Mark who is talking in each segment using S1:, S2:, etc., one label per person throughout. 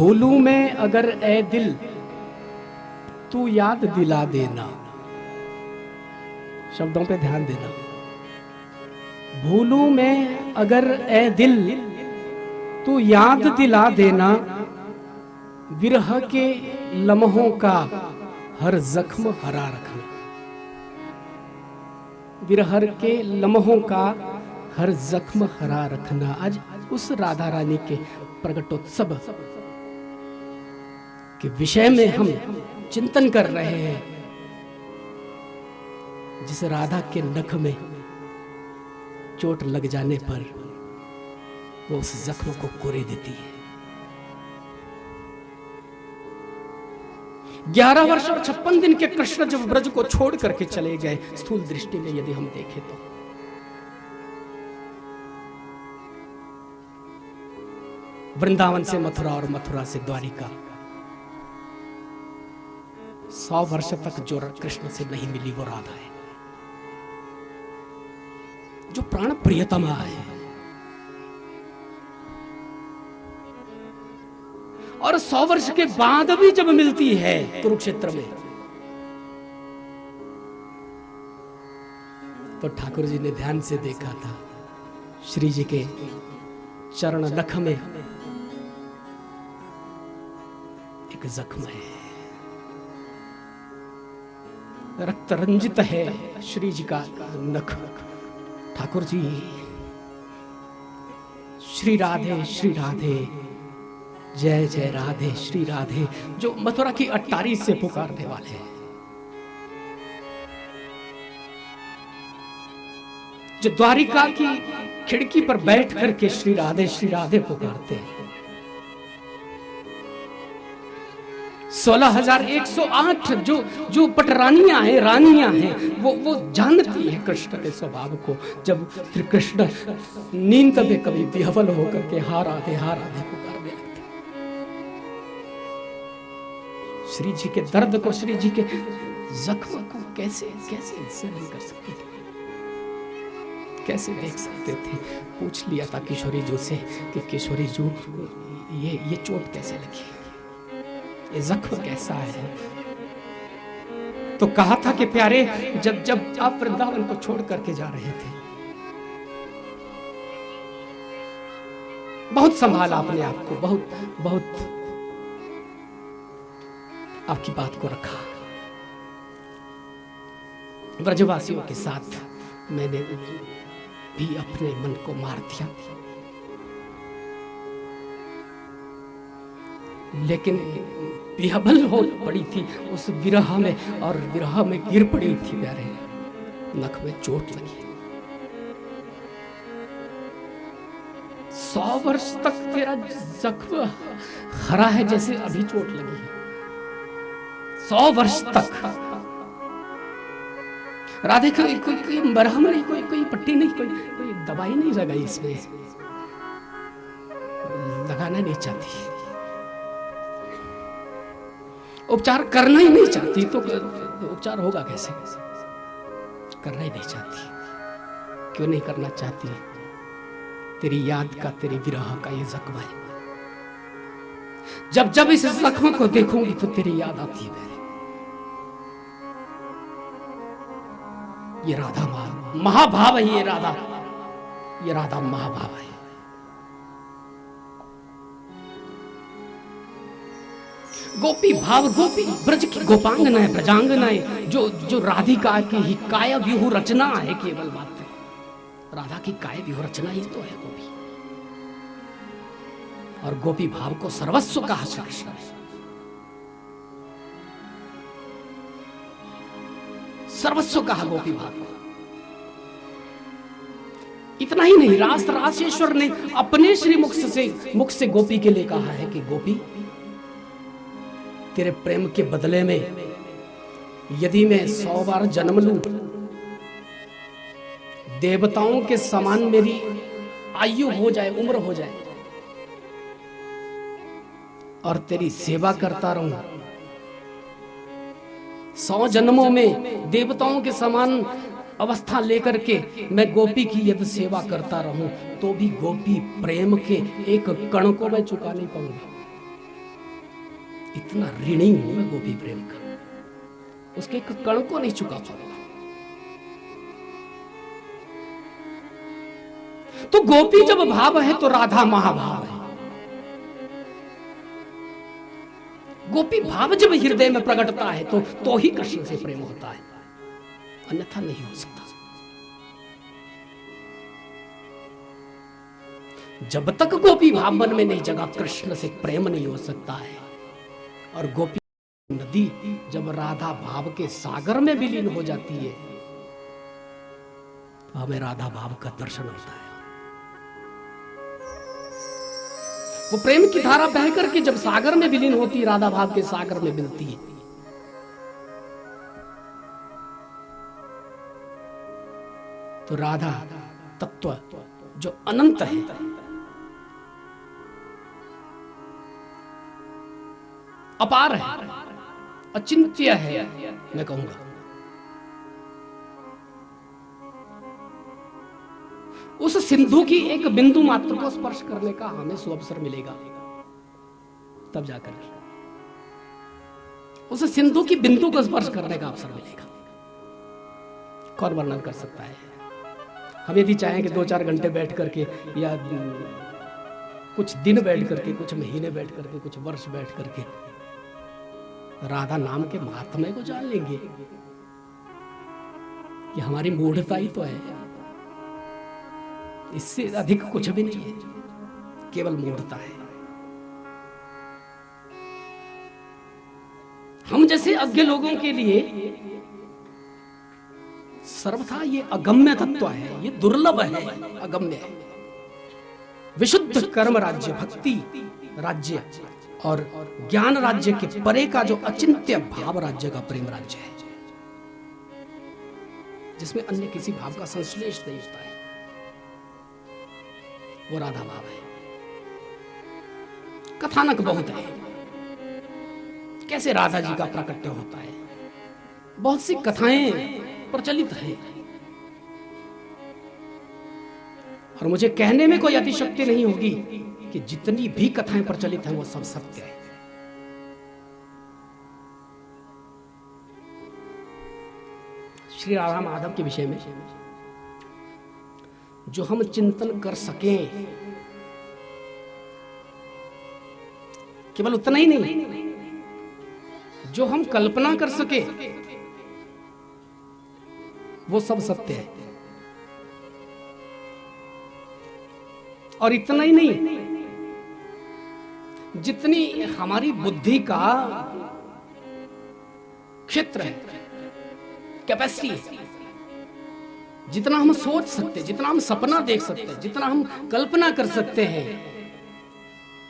S1: भूलूं मैं अगर ए दिल तू याद दिला देना। शब्दों पे ध्यान देना। भूलूं मैं अगर ए दिल तू याद दिला देना, विरह के लम्हों का हर जख्म हरा रखना। विरह के लम्हों का हर जख्म हरा रखना। आज उस राधा रानी के प्रगटोत्सव के विषय में हम चिंतन कर रहे हैं, जिस राधा के नख में चोट लग जाने पर वो उस जख्म को कोरे देती है। 11 वर्ष और 56 दिन के कृष्ण जब ब्रज को छोड़ करके चले गए, स्थूल दृष्टि में यदि हम देखें तो वृंदावन से मथुरा और मथुरा से द्वारिका, 100 वर्ष तक जो कृष्ण से नहीं मिली वो राधा है, जो प्राण प्रियतमा है। और 100 वर्ष के बाद भी जब मिलती है कुरुक्षेत्र में, तो ठाकुर जी ने ध्यान से देखा था श्री जी के चरण नख में एक जख्म है, रक्त रंजित है श्री जी का नख। ठाकुर जी श्री राधे जय जय राधे श्री राधे, जो मथुरा की अट्टारी से पुकारने वाले हैं, जो द्वारिका की खिड़की पर बैठ करके श्री राधे पुकारते हैं। 16,108 जो पटरानियां हैं, रानियां हैं, वो जानती है कृष्ण के स्वभाव को। जब श्री कृष्ण नींद में कभी विह्वल होकर के हा राधे पुकारने लगते, श्री जी के दर्द को, श्री जी के जख्म को कैसे सहन कर सकते थे, कैसे देख सकते थे। पूछ लिया था किशोरी जी से कि किशोरी जी ये चोट कैसे लगी, ये जख्म कैसा है। तो कहा था कि प्यारे, जब आप वृंदावन को छोड़ करके जा रहे थे, बहुत संभाला आपने आपको, बहुत आपकी बात को रखा। ब्रजवासियों के साथ मैंने भी अपने मन को मार दिया, लेकिन विह्वल हो पड़ी थी उस विरह में, और विरह में गिर पड़ी थी प्यारे, नख में चोट लगी। 100 वर्ष तक तेरा जख्म हरा है जैसे अभी चोट लगी है। 100 वर्ष तक राधे कोई मरहम नहीं, कोई पट्टी नहीं, कोई दवाई नहीं लगाई, इसमें लगाना नहीं चाहती, उपचार करना ही नहीं चाहती, तो उपचार होगा कैसे? करना ही नहीं चाहती। क्यों नहीं करना चाहती? तेरी याद का, तेरी विरह का ये जख्म है। जब इस जख्म को देखूंगी तो तेरी याद आती है। ये राधा महाभाव है, ये राधा महाभाव है। गोपी भाव, गोपी ब्रज की गोपांगनाएं, ब्रजांगनाएं, जो राधिका की ही काय व्यूह रचना है, केवल मात्र राधा की काय व्यूह रचना ही तो है गोपी। और गोपी भाव को सर्वस्व कहा श्री कृष्ण ने, सर्वस्व कहा गोपी भाव को। इतना ही नहीं, रासेश्वर ने अपने श्री मुख से गोपी के लिए कहा है कि गोपी, तेरे प्रेम के बदले में यदि मैं 100 बार जन्म लूं, देवताओं के समान मेरी आयु हो जाए, उम्र हो जाए, और तेरी सेवा करता रहूं, 100 जन्मों में देवताओं के समान अवस्था लेकर के मैं गोपी की यदि सेवा करता रहूं, तो भी गोपी प्रेम के एक कण को मैं चुका नहीं पाऊंगा। इतना ऋणी हूं मैं गोपी प्रेम का, उसके एक कण को नहीं चुका पाऊंगा। तो गोपी जब भाव है तो राधा महाभाव है। गोपी भाव जब हृदय में प्रकटता है तो ही कृष्ण से प्रेम होता है, अन्यथा नहीं हो सकता। जब तक गोपी भाव मन में नहीं जगा, कृष्ण से प्रेम नहीं हो सकता है। और गोपी नदी जब राधा भाव के सागर में विलीन हो जाती है, तो हमें राधा भाव का दर्शन होता है। वो प्रेम की धारा बह करके जब सागर में विलीन होती है, राधा भाव के सागर में मिलती है, तो राधा तत्व जो अनंत है, अपार है, अचिंत्य है, मैं कहूंगा, उस सिंधु की एक बिंदु मात्र को स्पर्श करने का हमें सुअवसर मिलेगा, तब जाकर उस सिंधु की बिंदु को स्पर्श करने का अवसर मिलेगा। कौन वर्णन कर सकता है? हम यदि चाहें कि 2-4 घंटे बैठ करके, या कुछ दिन बैठ करके, कुछ महीने बैठ करके, कुछ वर्ष बैठ करके राधा नाम के महात्म्य को जान लेंगे, ये हमारी मूढ़ता ही तो है। इससे अधिक कुछ भी नहीं है, केवल मूढ़ता है। हम जैसे अज्ञ लोगों के लिए सर्वथा ये अगम्य तत्व है, ये दुर्लभ है, अगम्य है। विशुद्ध कर्म राज्य, भक्ति राज्य और ज्ञान राज्य के परे का जो अचिंत्य भाव राज्य का प्रेम राज्य है, जिसमें अन्य किसी भाव का संश्लेष नहीं होता है, वो राधा भाव है। कथानक बहुत है, कैसे राधा जी का प्राकट्य होता है, बहुत सी कथाएं प्रचलित हैं, और मुझे कहने में कोई अतिशक्ति नहीं होगी कि जितनी भी कथाएं प्रचलित हैं वो सब सत्य है। श्री राधा माधव के विषय में जो हम चिंतन कर सकें, केवल उतना ही नहीं, जो हम कल्पना कर सके, वो सब सत्य है। और इतना ही नहीं, जितनी हमारी बुद्धि का क्षेत्र है, कैपेसिटी है, जितना हम सोच सकते, जितना हम सपना देख सकते, जितना हम कल्पना कर सकते हैं,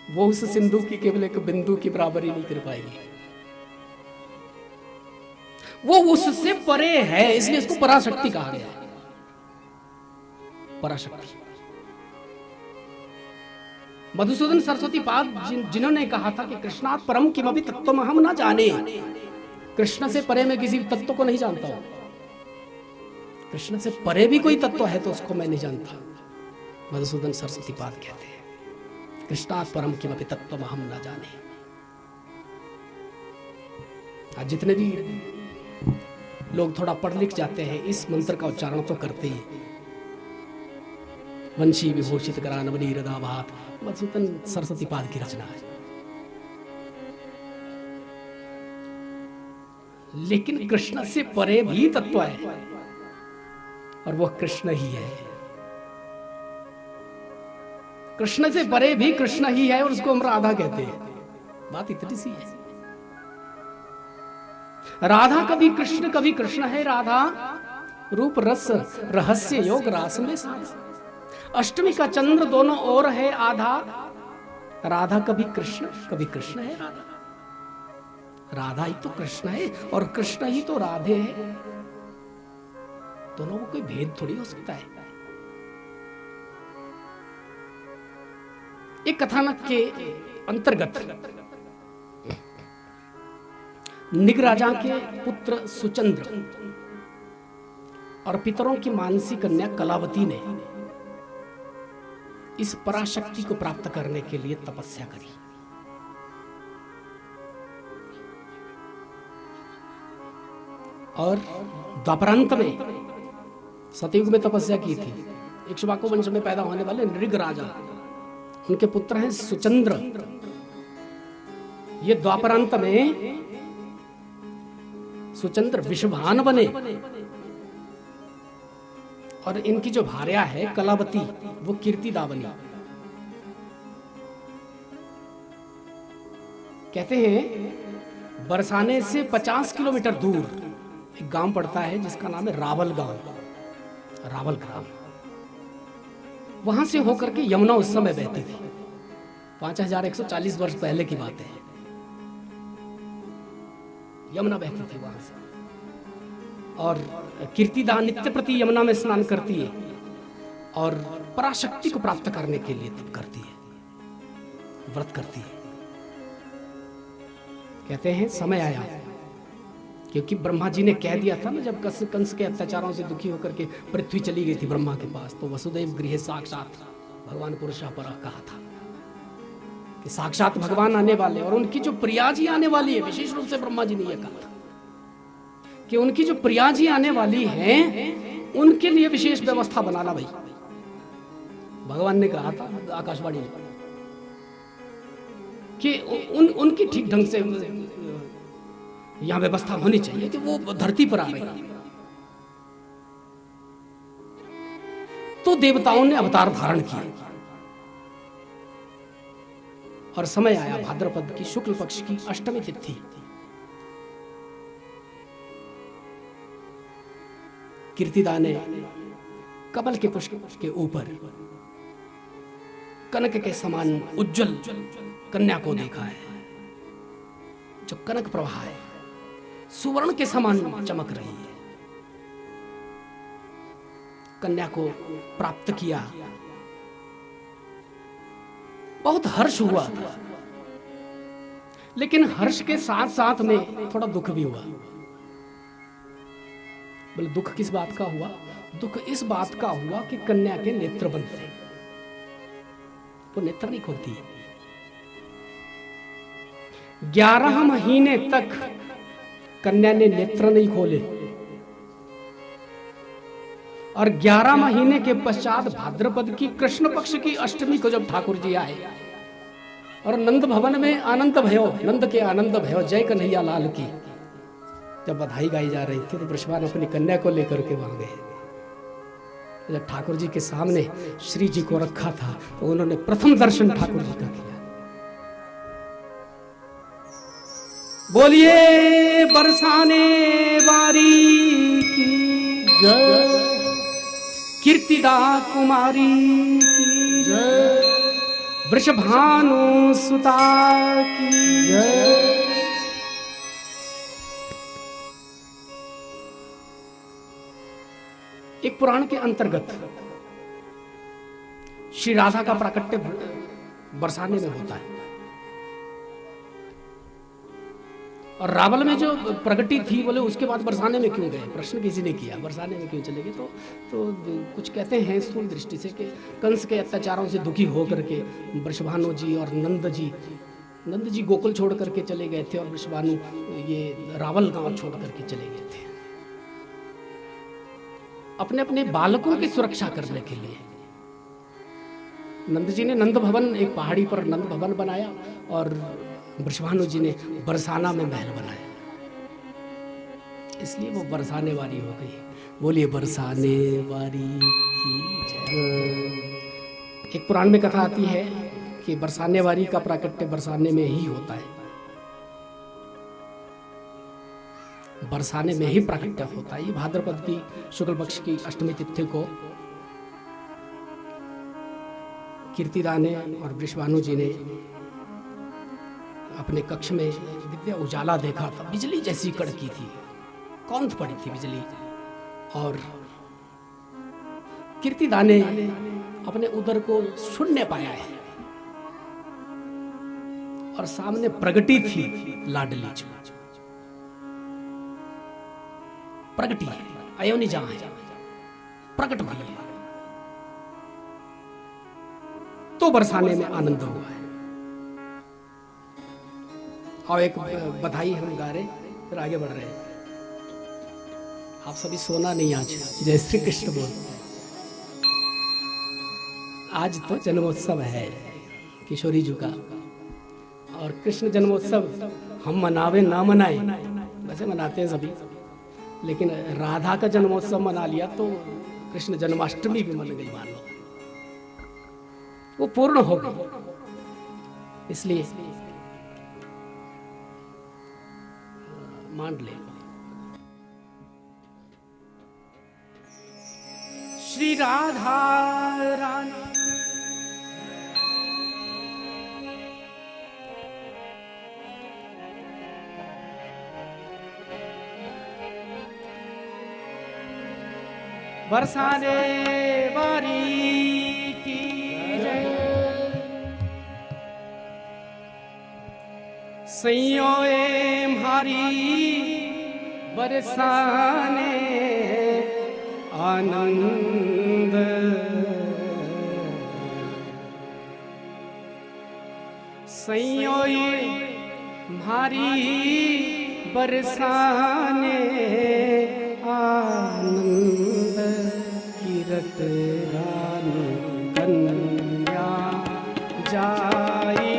S1: वो उस सिंधु की केवल एक बिंदु की बराबरी नहीं कर पाएगी। वो उससे परे है, इसलिए इसको पराशक्ति कहा गया। पराशक्ति। मधुसूदन सरस्वती पाद जिन्होंने कहा था कि कृष्णात् परम किमपि तत्त्वम हम न जाने, कृष्ण से परे मैं किसी तत्व को नहीं जानता हूं। कृष्ण से परे भी कोई तत्व है तो उसको मैं नहीं जानता। मधुसूदन सरस्वती पाद कहते हैं कृष्णात् परम किमपि तत्त्वम हम न जाने। आज जितने भी लोग थोड़ा पढ़ लिख जाते हैं, इस मंत्र का उच्चारण तो करते हैं, वंशी विभूषित करा नवनी हृदा भात, मधुसूदन सरस्वती पाद की रचना है। लेकिन कृष्ण से परे भी तत्व है, और वह कृष्ण ही है। कृष्ण से परे भी कृष्ण ही है, और उसको हम राधा कहते हैं। बात इतनी सी है। राधा कभी कृष्ण है। राधा रूप रस रहस्य योग रास में साथ, अष्टमी का चंद्र दोनों ओर है आधा। राधा कभी कृष्ण है। राधा ही तो कृष्ण है और कृष्ण ही तो राधे है। दोनों में कोई भेद थोड़ी हो सकता है। एक कथानक के अंतर्गत निग राजा के पुत्र सुचंद्र और पितरों की मानसी कन्या कलावती ने इस पराशक्ति को प्राप्त करने के लिए तपस्या करी। और द्वापरांत में, सतयुग में तपस्या की थी। इक्ष्वाकु वंश में पैदा होने वाले नृग राजा, उनके पुत्र हैं सुचंद्र। ये द्वापरांत में सुचंद्र विषभान बने और इनकी जो भार्या है कलावती वो कीर्तिदा बनी। कहते हैं बरसाने से 50 किलोमीटर दूर एक गांव पड़ता है जिसका नाम है रावल गांव, रावल ग्राम। वहां से होकर के यमुना उस समय बहती थी। 5140 वर्ष पहले की बात है। यमुना बहती थी वहां से और कीर्तिदा नित्य प्रति यमुना में स्नान करती है और पराशक्ति को प्राप्त करने के लिए तप करती है, व्रत करती है। कहते हैं समय आया, क्योंकि ब्रह्मा जी ने कह दिया था ना, जब कंस के अत्याचारों से दुखी होकर के पृथ्वी चली गई थी ब्रह्मा के पास, तो वसुदेव गृहे साक्षात भगवान पुरुषा पर कहा था कि साक्षात भगवान आने वाले और उनकी जो प्रिया जी आने वाली है। विशेष रूप से ब्रह्मा जी ने यह कहा था कि उनकी जो प्रिया जी आने वाली हैं उनके लिए विशेष व्यवस्था बनाना। भाई भगवान ने कहा था आकाशवाणी में कि उनकी ठीक ढंग से यहां व्यवस्था होनी चाहिए कि वो धरती पर आ रही है। तो देवताओं ने अवतार धारण किया और समय आया भाद्रपद की शुक्ल पक्ष की अष्टमी तिथि। कीर्तिदा ने कमल के पुष्प के ऊपर कनक के समान उज्जवल कन्या को देखा है, जो कनक प्रभा है, सुवर्ण के समान चमक रही है। कन्या को प्राप्त किया, बहुत हर्ष हुआ था, लेकिन हर्ष के साथ साथ में थोड़ा दुख भी हुआ। बोले दुख किस बात का हुआ? दुख इस बात का हुआ कि कन्या के नेत्र बंद थे, वो नेत्र नहीं खोलती। 11 महीने तक कन्या ने नेत्र नहीं खोले और 11 महीने के पश्चात भाद्रपद की कृष्ण पक्ष की अष्टमी को जब ठाकुर जी आए और नंद भवन में आनंद भयो, नंद के आनंद भयो, जय कन्हैया लाल की जब बधाई गाई जा रही थी, तो वृषभान अपनी कन्या को लेकर के वहां गए। जब ठाकुर जी के सामने श्री जी को रखा था तो उन्होंने प्रथम दर्शन ठाकुर जी का किया। बोलिए बरसाने वारी की जय, कीर्तिदा कुमारी की जय, वृषभानु सुता की जय। एक पुराण के अंतर्गत श्री राधा का प्राकट्य बरसाने में होता है और रावल में जो प्रगति थी, बोले उसके बाद बरसाने में क्यों गए? प्रश्न किसी ने किया, बरसाने में क्यों चले गए? तो कुछ कहते हैं स्थूल दृष्टि से कि कंस के अत्याचारों से दुखी होकर के वृषभानु जी और नंद जी गोकुल छोड़ करके चले गए थे और वृषभानु ये रावल गांव छोड़ करके चले गए थे अपने अपने बालकों की सुरक्षा करने के लिए। नंद जी ने नंद भवन, एक पहाड़ी पर नंद भवन बनाया और वृषभानु जी ने बरसाना में महल बनाया, इसलिए वो बरसाने वाली हो गई। बोलिए बरसाने वाली की जय। एक पुराण में कथा आती है कि बरसाने वाली का प्राकट्य बरसाने में ही होता है, बरसाने में ही प्राकट्य होता है। ये भाद्रपद की शुक्ल पक्ष की अष्टमी तिथि को कीर्तिदा ने और वृषभानु जी ने अपने कक्ष में दिव्य उजाला देखा था, बिजली जैसी कड़की थी, कौंध पड़ी थी बिजली, और कीर्तिदा ने अपने उदर को शून्य पाया है और सामने प्रगति थी लाडली जो प्रगति है, अयोनि जहां है प्रकट हुई है, तो बरसाने में आनंद हुआ है। और एक बधाई हम गा रहे, फिर आगे बढ़ रहे हैं। आप सभी सोना नहीं आज, जय श्री कृष्ण बोल। आज तो जन्मोत्सव है किशोरी जी का, और कृष्ण जन्मोत्सव हम मनावे ना मनाए, वैसे मनाते हैं सभी, लेकिन राधा का जन्मोत्सव मना लिया तो कृष्ण जन्माष्टमी भी मन गई, मान लो वो पूर्ण हो गई, इसलिए मान ले। श्री राधा रानी बरसाने वारी की जय, सैयों म्हारी बरसाने आनंद, सैयों म्हारी बरसाने आनंद, कीरत रानी कन्या जाई,
S2: जाई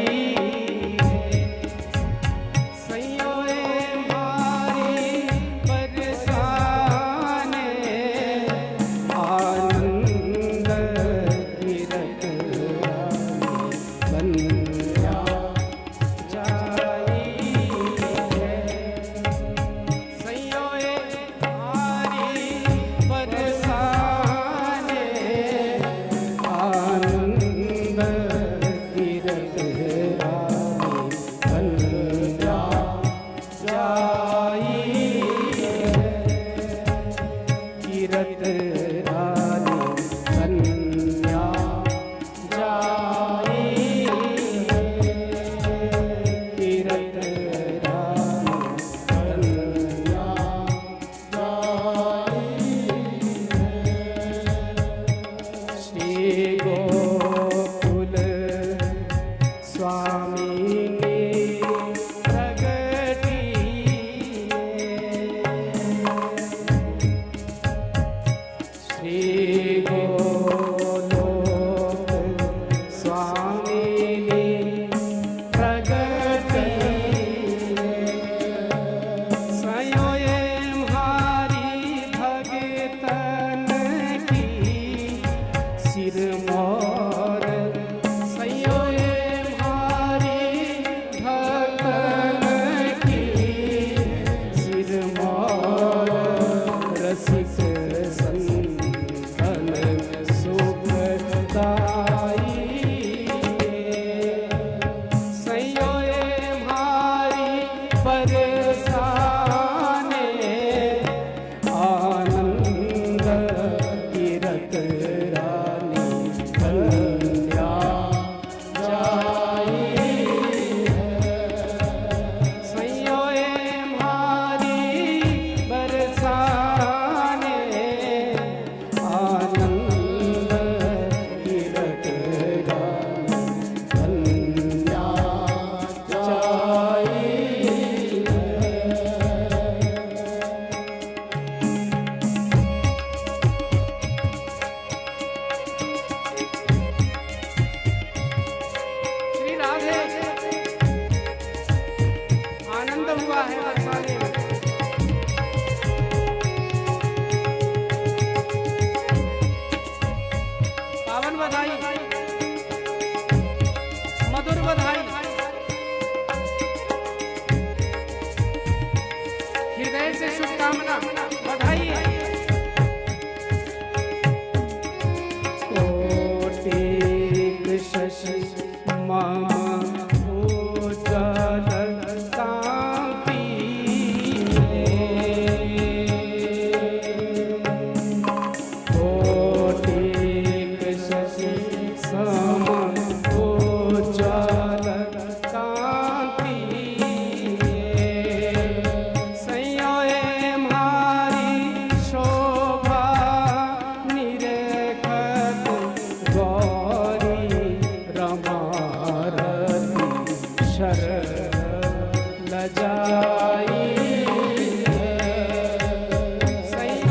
S2: सैया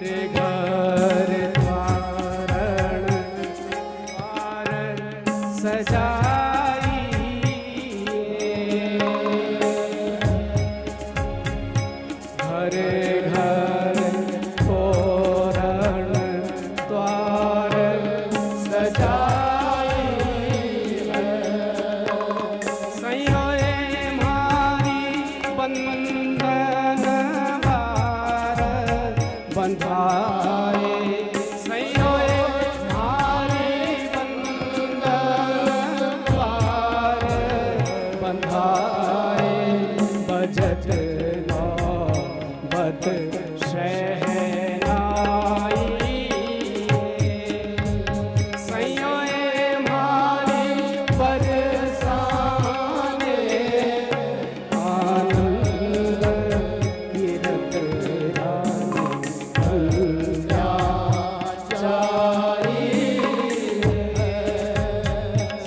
S1: घर घर द्वारण सजाई, घर घर तोरण द्वार सजाई, सैयोए मारी बंधन बार बंधाए, सैयोए मारी बंधन बार बंधाए, बजत नौबत शहनाई, सैयोए मारी बरसाने, आनंद कीरत रानी कल्या जाई,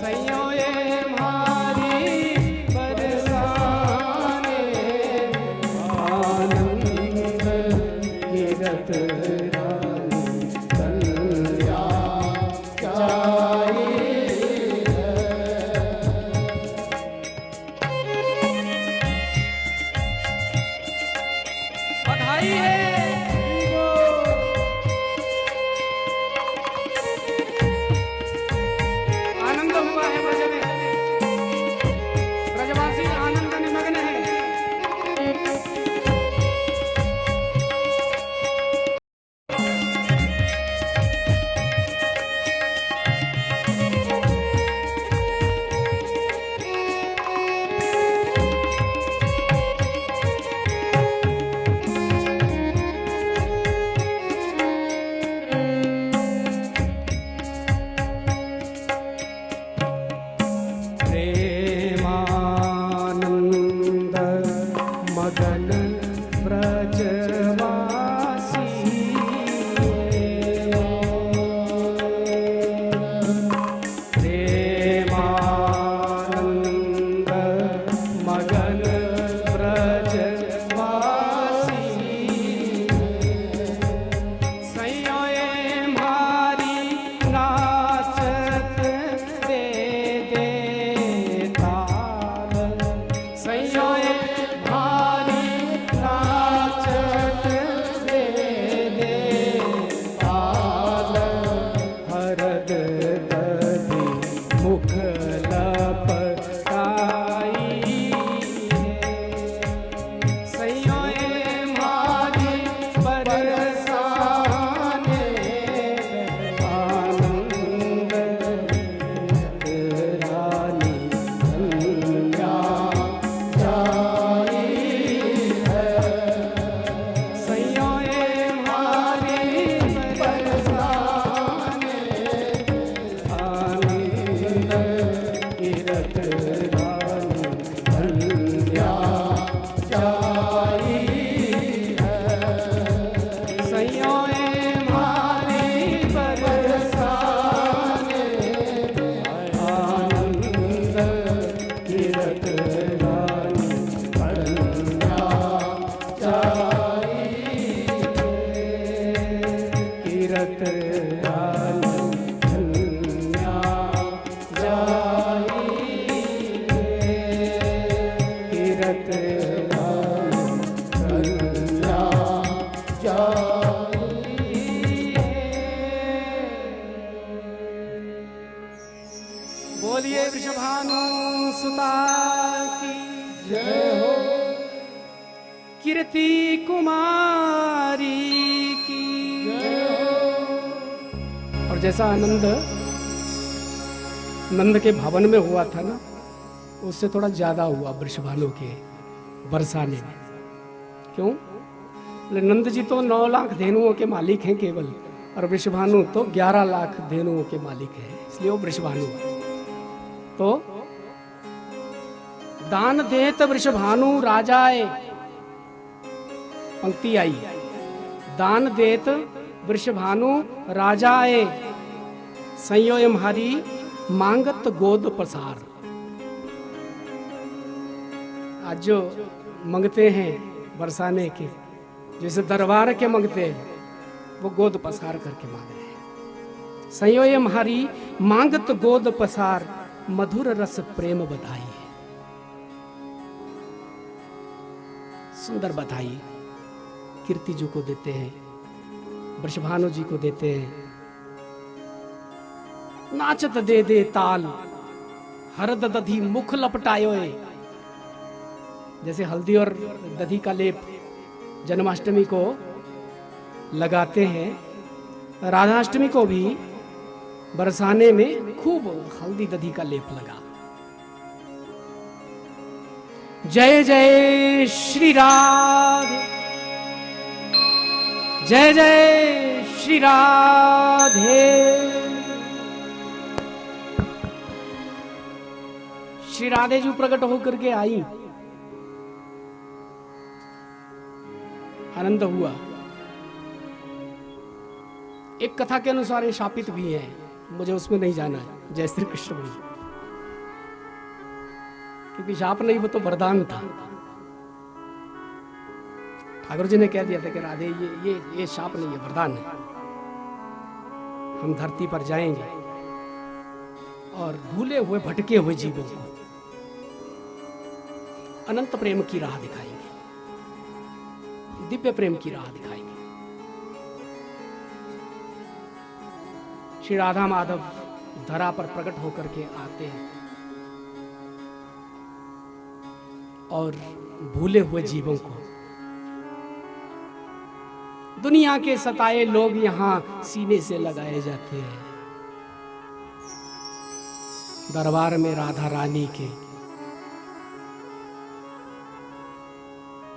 S1: सैयोए मारी बरसाने, आनंद कीरत रानी कल्या जाई। बधाई है इनको। आनंद हुआ है ब्रज में, ब्रजवासी आनंद निमग्न है। प्रेमानंद मगन ब्रजवासी, प्रेमानंद मगन ब्रजवासी, सैयोए मारी नाचत दे दे ताल, सैयोए मारी नाचत दे दे ताल, हरद दधि मुख लपटाई, सैयोए मारी बरसाने, आनंद रानी कल्या जाई है, सैयोए मारी बरसाने, आनंद कीरत रानी कल्या जाई है, सैयोए मारी बरसाने, आनंद कीरत रानी कल्या जाई, कीरत रानी कल्या जाई, कीरत रानी कल्या जाई। बोलिए वृषभानु सुता की जय हो, कीर्ति कुमारी की जय हो। और जैसा आनंद नंद के भवन में हुआ था ना, उससे थोड़ा ज्यादा हुआ वृषभानु के बरसाने में। क्यों? बोले नंद जी तो 9 लाख धेनुओं के मालिक हैं केवल, और वृषभानु तो 11 लाख धेनुओं के मालिक हैं, इसलिए वो वृषभानु है। तो दान देत वृषभानु राजाए, पंक्ति आई, दान देत वृषभानु राजाए, संयोय हरि मांगत गोद प्रसार। आज जो मंगते हैं बरसाने के, जैसे दरबार के मंगते हैं, वो गोद पसार करके मांग रहे हैं, संयोय म्हारी मांगत गोद पसार, मधुर रस प्रेम बधाई है। सुंदर बधाई कीर्ति जी को देते हैं, वृषभानु जी को देते हैं। नाचत दे दे ताल, हरद दधी मुख लपटायो। जैसे हल्दी और दधी का लेप जन्माष्टमी को लगाते हैं, राधाष्टमी को भी बरसाने में खूब हल्दी दधी का लेप लगा। जय जय श्री राधे, जय जय श्री राधे। श्री राधे जी प्रकट होकर के आई, आनंद हुआ। एक कथा के अनुसार ये शापित भी है, मुझे उसमें नहीं जाना है। जय श्री कृष्ण बोलिए, क्योंकि शाप नहीं, वो तो वरदान था। ठाकुर जी ने कह दिया था कि राधे ये शाप नहीं है, वरदान है। हम धरती पर जाएंगे और भूले हुए भटके हुए जीवों को अनंत प्रेम की राह दिखाएंगे, दिव्य प्रेम की राह दिखाएंगे। श्री राधा माधव धरा पर प्रकट होकर के आते हैं और भूले हुए जीवों को, दुनिया के सताए लोग यहां सीने से लगाए जाते हैं। दरबार में राधा रानी के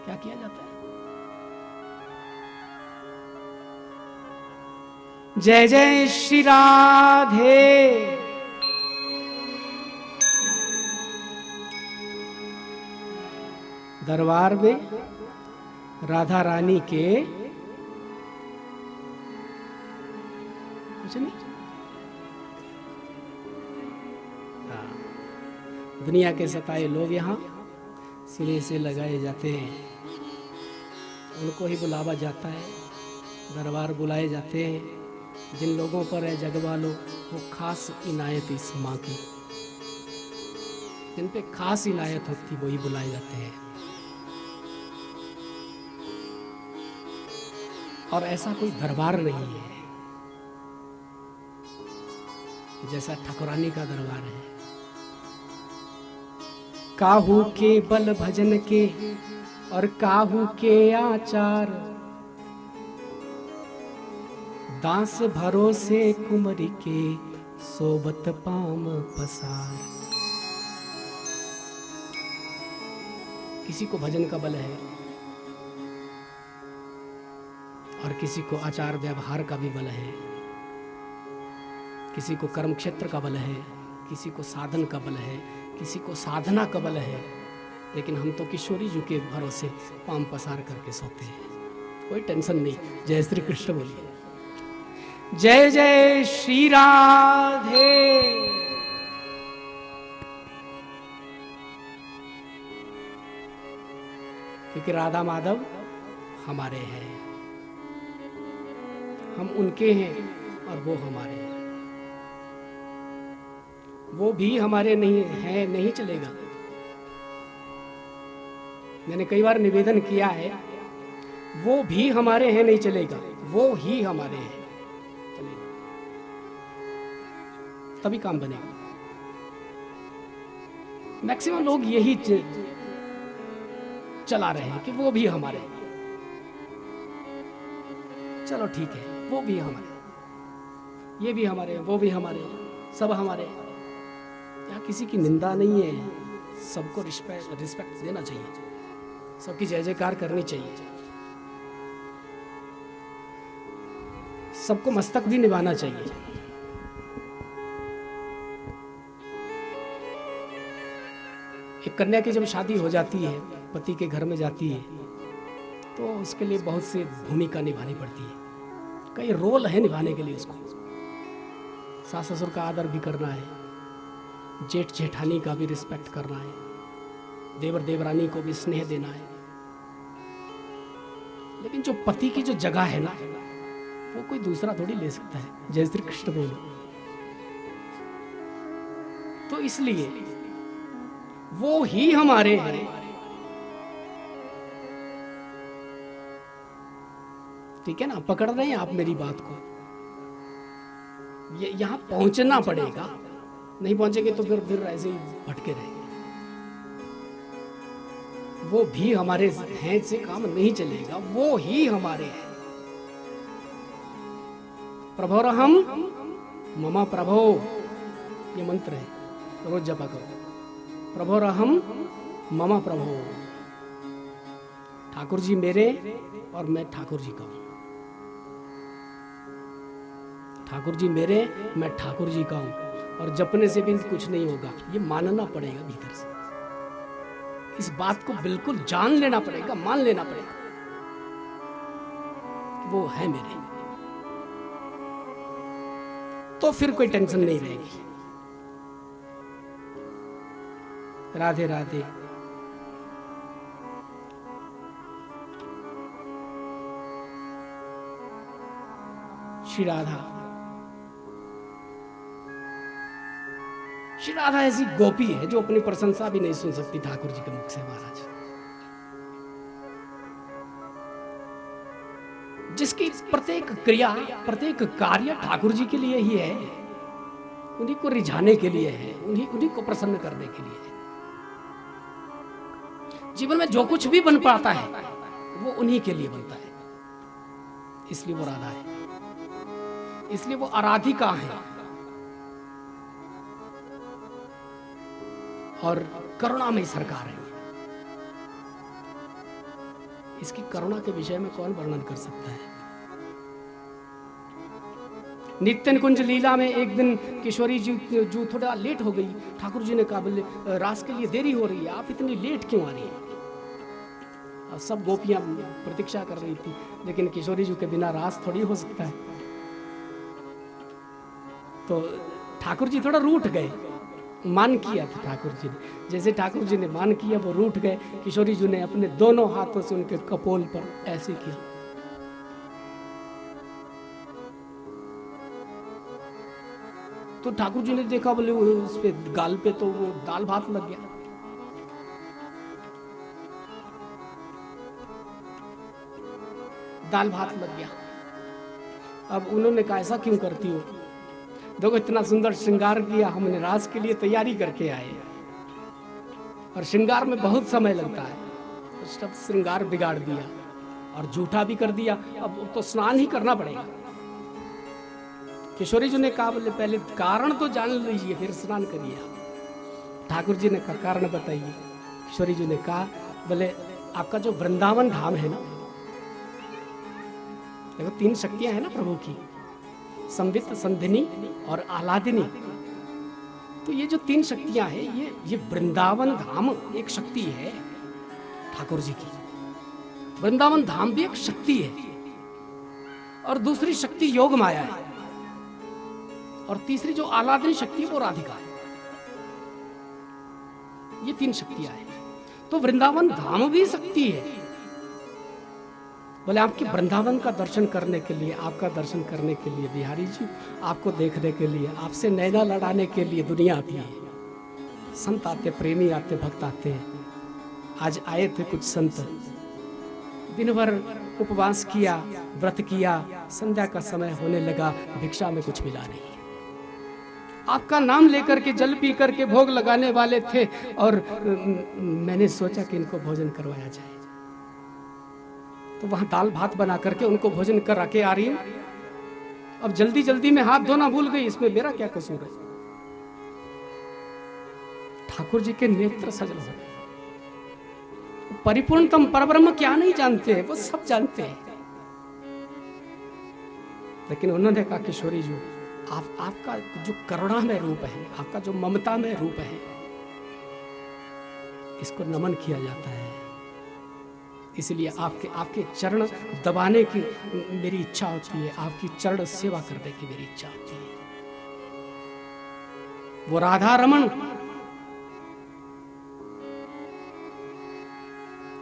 S1: क्या किया जाता है? जय जय श्री राधे, दरबार में राधा रानी के कुछ नहीं, दुनिया के सताए लोग यहाँ सिरे से लगाए जाते हैं। उनको ही बुलावा जाता है, दरबार बुलाए जाते हैं। जिन लोगों पर है जग वालों, वो खास इनायत इस माँ की, जिन पे खास इनायत होती वही बुलाए जाते हैं। और ऐसा कोई दरबार नहीं है जैसा ठाकुरानी का दरबार है। काहू के बल भजन के और काहू के आचार, दास भरोसे कुमरी के सोबत पाम पसार। किसी को भजन का बल है और किसी को आचार व्यवहार का भी बल है, किसी को कर्म क्षेत्र का बल है, किसी को साधन का बल है, किसी को साधना का बल है। लेकिन हम तो किशोरी जी के भरोसे पाम पसार करके सोते हैं, कोई टेंशन नहीं। जय श्री कृष्ण बोलिए, जय जय श्री राधे। क्योंकि राधा माधव हमारे हैं, हम उनके हैं और वो हमारे हैं। वो भी हमारे नहीं है, नहीं चलेगा। मैंने कई बार निवेदन किया है, वो भी हमारे हैं नहीं चलेगा, वो ही हमारे हैं चलेगा, तभी काम बनेगा। मैक्सिमम लोग यही चला रहे हैं कि वो भी हमारे हैं। चलो ठीक है, वो भी हमारे, ये भी हमारे, वो भी हमारे, सब हमारे। यहाँ किसी की निंदा नहीं है, सबको रिस्पेक्ट देना चाहिए, सबकी जय जयकार करनी चाहिए, सबको मस्तक भी निभाना चाहिए। एक कन्या की जब शादी हो जाती है, पति के घर में जाती है, तो उसके लिए बहुत सी भूमिका निभानी पड़ती है, कई रोल है निभाने के लिए। उसको सास ससुर का आदर भी करना है, जेठ जेठानी का भी रिस्पेक्ट करना है, देवर देवरानी को भी स्नेह देना है। लेकिन जो पति की जो जगह है ना, वो कोई दूसरा थोड़ी ले सकता है। जय श्री कृष्ण बोलो। तो इसलिए वो ही हमारे हैं। ठीक है ना, पकड़ रहे हैं आप मेरी बात को? ये यहां पहुंचना पड़ेगा, नहीं पहुंचेंगे तो फिर ऐसे ही भटके रहेंगे। वो भी हमारे हैं से काम नहीं चलेगा, वो ही हमारे हैं। प्रभोरहम मम प्रभो, ये मंत्र है, रोज जपा करो। प्रभोरहम मम प्रभो, ठाकुर जी मेरे और मैं ठाकुर जी का हूं। ठाकुर जी मेरे, मैं ठाकुर जी का हूं। और जपने से भी कुछ नहीं होगा, ये मानना पड़ेगा भीतर से। इस बात को बिल्कुल जान लेना पड़ेगा, मान लेना पड़ेगा कि वो है मेरे, तो फिर कोई टेंशन नहीं रहेगी। राधे राधे। श्री राधा, श्री राधा ऐसी गोपी है जो अपनी प्रशंसा भी नहीं सुन सकती ठाकुर जी के मुख से महाराज, जिसकी प्रत्येक क्रिया, प्रत्येक कार्य ठाकुर जी के लिए ही है, उन्हीं को रिझाने के लिए है, उन्हीं को प्रसन्न करने के लिए है। जीवन में जो कुछ भी बन पाता है वो उन्हीं के लिए बनता है, इसलिए वो राधा है, इसलिए वो आराधिका है। और करुणामयी सरकार है। इसकी करुणा के विषय में कौन वर्णन कर सकता है? नित्य निकुंज लीला में एक दिन किशोरी जी जो थोड़ा लेट हो गई, ठाकुर जी ने कहा बोले रास के लिए देरी हो रही है, आप इतनी लेट क्यों आ रही हैं? अब सब गोपियां प्रतीक्षा कर रही थी, लेकिन किशोरी जी के बिना रास थोड़ी हो सकता है। तो ठाकुर जी थोड़ा रूठ गए, मान किया था ठाकुर जी ने। जैसे ठाकुर जी ने मान किया वो रूठ गए। किशोरी जी ने अपने दोनों हाथों से उनके कपोल पर ऐसे किया। तो ठाकुर जी ने देखा बोले उस पे गाल पे तो वो दाल भात लग गया। दाल भात लग गया। अब उन्होंने कहा ऐसा क्यों करती हो? देखो इतना सुंदर श्रृंगार किया, हमने रास के लिए तैयारी करके आए, और श्रृंगार में बहुत समय लगता है, तो सब श्रृंगार बिगाड़ दिया और झूठा भी कर दिया। अब तो स्नान ही करना पड़ेगा। किशोरी जी ने कहा बोले पहले कारण तो जान लीजिए फिर स्नान करिए। ठाकुर जी ने कहा कारण बताइए। किशोरी जी ने कहा बोले आपका जो वृंदावन धाम है ना, देखो 3 शक्तियां हैं ना प्रभु की, संवित, संधिनी और आह्लादिनी। तो ये जो 3 शक्तियां हैं, ये वृंदावन धाम एक शक्ति है ठाकुर जी की। वृंदावन धाम भी एक शक्ति है, और दूसरी शक्ति योग माया है, और तीसरी जो आह्लादिनी शक्ति है वो राधिका है। ये 3 शक्तियां हैं। तो वृंदावन धाम भी शक्ति है। बोले आपके वृंदावन का दर्शन करने के लिए, आपका दर्शन करने के लिए बिहारी जी, आपको देखने के लिए, आपसे नैना लड़ाने के लिए दुनिया आती है। संत आते, प्रेमी आते, भक्त आते हैं। आज आए थे कुछ संत, दिन भर उपवास किया, व्रत किया, संध्या का समय होने लगा, भिक्षा में कुछ मिला नहीं। आपका नाम लेकर के, जल पी करके भोग लगाने वाले थे, और मैंने सोचा कि इनको भोजन करवाया जाए। तो वहां दाल भात बना करके उनको भोजन करा के आ रही हूं। अब जल्दी जल्दी में हाथ धोना भूल गई, इसमें मेरा क्या कसूर है? ठाकुर जी के नेत्र सजल हो गए। परिपूर्णतम परब्रह्म क्या नहीं जानते हैं, वो सब जानते हैं। लेकिन उन्होंने कहा किशोरी जी, आपका जो करुणा में रूप है, आपका जो ममता में रूप है, इसको नमन किया जाता है। इसलिए आपके चरण दबाने की मेरी इच्छा होती है, आपकी चरण सेवा करने की मेरी इच्छा होती है। वो राधा रमण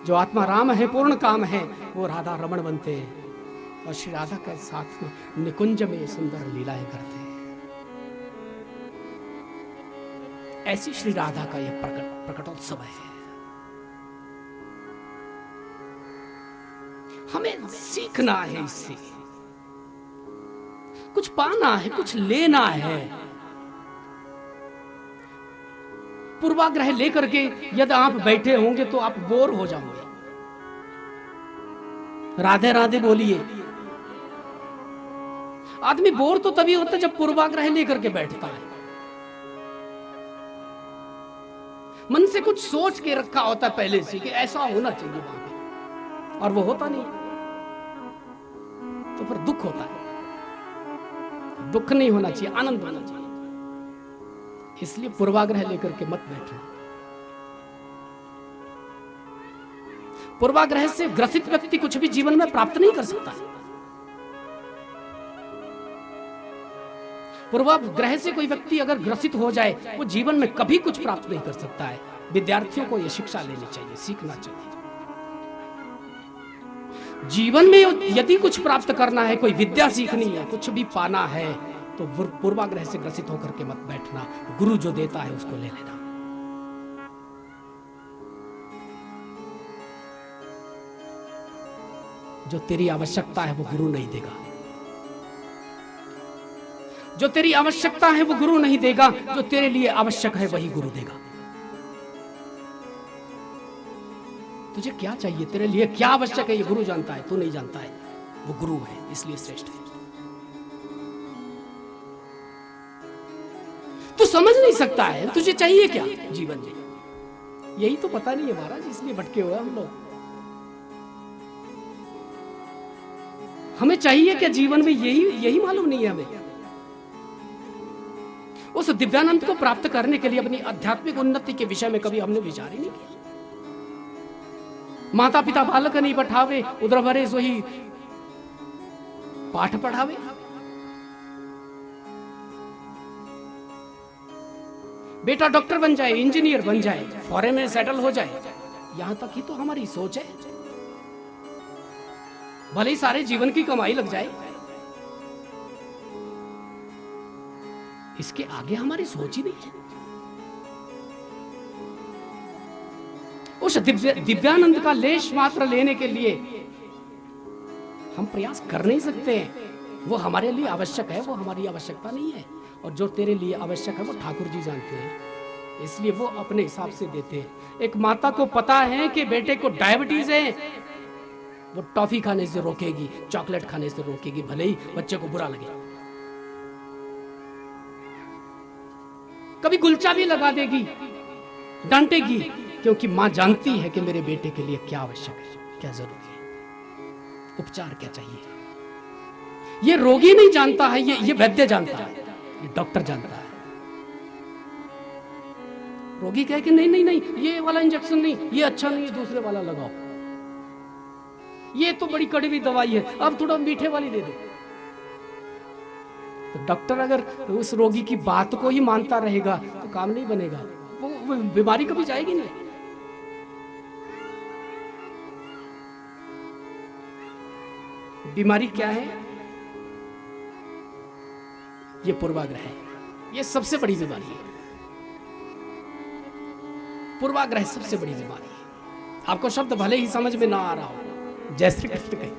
S1: जो आत्मा राम है, पूर्ण काम है, वो राधा रमण बनते हैं। और श्री राधा के साथ में निकुंज में सुंदर लीलाएं करते हैं। ऐसी श्री राधा का यह प्रकटोत्सव है। हमें सीखना है, इससे कुछ पाना है, कुछ लेना है। पूर्वाग्रह लेकर के यदि आप बैठे होंगे तो आप बोर हो जाओगे। राधे राधे बोलिए। आदमी बोर तो तभी होता है जब पूर्वाग्रह लेकर के बैठता है। मन से कुछ सोच के रखा होता है पहले से कि ऐसा होना चाहिए वहां पे, और वो होता नहीं, तो फिर दुख होता है। दुख नहीं होना चाहिए, आनंद होना चाहिए। इसलिए पूर्वाग्रह लेकर के मत बैठो। पूर्वाग्रह से ग्रसित व्यक्ति कुछ भी जीवन में प्राप्त नहीं कर सकता। पूर्वाग्रह से कोई व्यक्ति अगर ग्रसित हो जाए वो जीवन में कभी कुछ प्राप्त नहीं कर सकता है। विद्यार्थियों को यह शिक्षा लेनी चाहिए, सीखना चाहिए। जीवन में यदि कुछ प्राप्त करना है, कोई विद्या सीखनी है, कुछ भी पाना है, तो पूर्वाग्रह से ग्रसित होकर के मत बैठना। गुरु जो देता है उसको ले लेना। जो तेरी आवश्यकता है वो गुरु नहीं देगा। जो तेरी आवश्यकता है वो गुरु नहीं देगा। जो तेरे लिए आवश्यक है वही गुरु देगा। तुझे क्या चाहिए, तेरे लिए क्या आवश्यक है, ये गुरु जानता है, तू नहीं जानता है। वो गुरु है, इसलिए श्रेष्ठ है। तू समझ नहीं सकता है तुझे चाहिए क्या जीवन में, यही तो पता नहीं है महाराज, इसलिए भटके हुए हम लोग। हमें चाहिए क्या जीवन में, यही मालूम नहीं है हमें। उस दिव्यानंद को प्राप्त करने के लिए अपनी आध्यात्मिक उन्नति के विषय में कभी हमने विचार ही नहीं किया। माता पिता बालक नहीं पठावे, उधर भरे सोही पाठ पढ़ावे। बेटा डॉक्टर बन जाए, इंजीनियर बन जाए, फॉरेन में सेटल हो जाए, यहां तक ही तो हमारी सोच है। भले ही सारे जीवन की कमाई लग जाए, इसके आगे हमारी सोच ही नहीं है। उस दिव्यानंद का लेश मात्र लेने के लिए हम प्रयास कर नहीं सकते हैं। वो हमारे लिए आवश्यक है, वो हमारी आवश्यकता नहीं है। और जो तेरे लिए आवश्यक है वो ठाकुर जी जानते हैं, इसलिए वो अपने हिसाब से देते हैं। एक माता को पता है कि बेटे को डायबिटीज है, वो टॉफी खाने से रोकेगी, चॉकलेट खाने से रोकेगी, भले ही बच्चे को बुरा लगे। कभी गुलचा भी लगा देगी, डांटेगी, क्योंकि मां जानती है कि मेरे बेटे के लिए क्या आवश्यक है, क्या जरूरी है, उपचार क्या चाहिए। ये रोगी नहीं जानता है, ये वैद्य जानता है, ये डॉक्टर जानता है। रोगी कहे कि नहीं नहीं नहीं, ये वाला इंजेक्शन नहीं, ये अच्छा नहीं है, दूसरे वाला लगाओ, ये तो बड़ी कड़वी दवाई है, अब थोड़ा मीठे वाली दे दो। तो डॉक्टर अगर उस रोगी की बात को ही मानता रहेगा तो काम नहीं बनेगा, वो बीमारी कभी जाएगी नहीं। बीमारी क्या है? ये पूर्वाग्रह है, ये सबसे बड़ी बीमारी है। पूर्वाग्रह सबसे बड़ी बीमारी है। आपको शब्द भले ही समझ में ना आ रहा हो, जय श्री कृष्ण कहे,